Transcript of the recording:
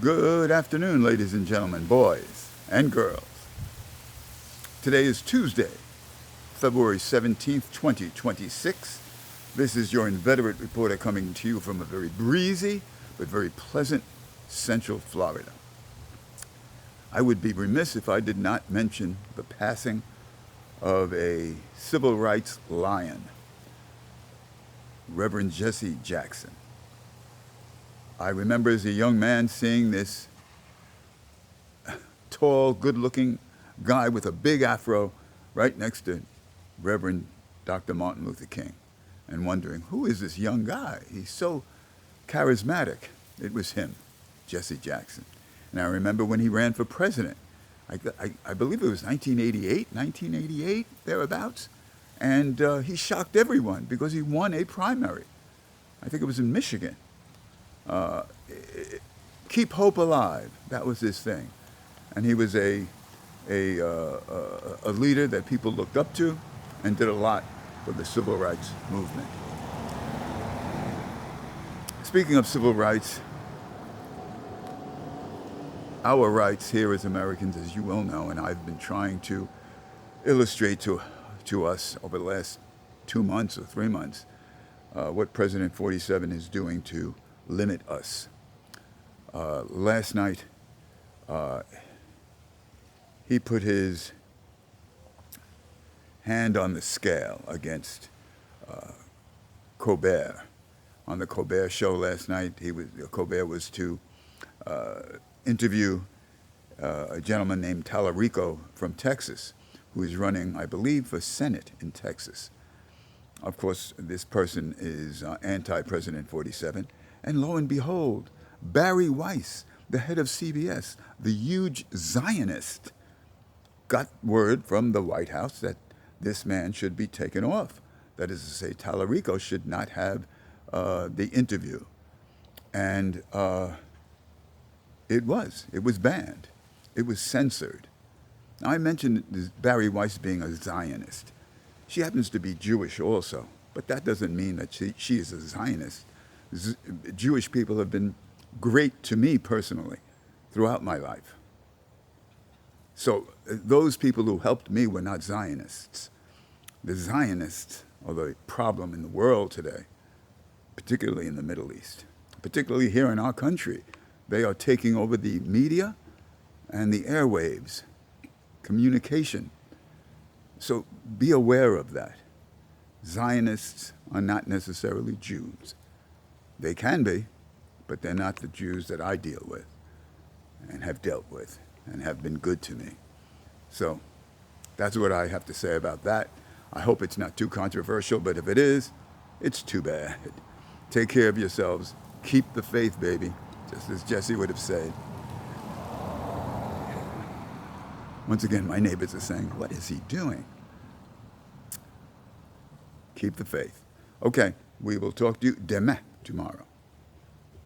Good afternoon, ladies and gentlemen, boys and girls. Today is Tuesday, February 17th, 2026. This is your inveterate reporter coming to you from a very breezy but very pleasant Central Florida. I would be remiss if I did not mention the passing of a civil rights lion, Reverend Jesse Jackson. I remember as a young man seeing this tall, good-looking guy with a big afro right next to Reverend Dr. Martin Luther King and wondering, who is this young guy? He's so charismatic. It was him, Jesse Jackson. And I remember when he ran for president. I believe it was 1988, thereabouts. And he shocked everyone because he won a primary. I think it was in Michigan. Keep hope alive. That was his thing. And he was a leader that people looked up to and did a lot for the civil rights movement. Speaking of civil rights, our rights here as Americans, as you well know, and I've been trying to illustrate to us over the last 2 months or 3 months, what President 47 is doing to limit us. Last night, he put his hand on the scale against Colbert. On the Colbert show last night, Colbert was to interview a gentleman named Tallarico from Texas, who is running, I believe, for Senate in Texas. Of course, this person is anti-President 47. And lo and behold, Barry Weiss, the head of CBS, the huge Zionist, got word from the White House that this man should be taken off. That is to say, Tallarico should not have the interview. And it was banned. It was censored. Now, I mentioned Barry Weiss being a Zionist. She happens to be Jewish also, but that doesn't mean that she is a Zionist. Jewish people have been great to me personally throughout my life. So those people who helped me were not Zionists. The Zionists are the problem in the world today, particularly in the Middle East, particularly here in our country. They are taking over the media and the airwaves, communication. So be aware of that. Zionists are not necessarily Jews. They can be, but they're not the Jews that I deal with and have dealt with and have been good to me. So that's what I have to say about that. I hope it's not too controversial, but if it is, it's too bad. Take care of yourselves. Keep the faith, baby, just as Jesse would have said. Once again, my neighbors are saying, what is he doing? Keep the faith. Okay, we will talk to you demain tomorrow.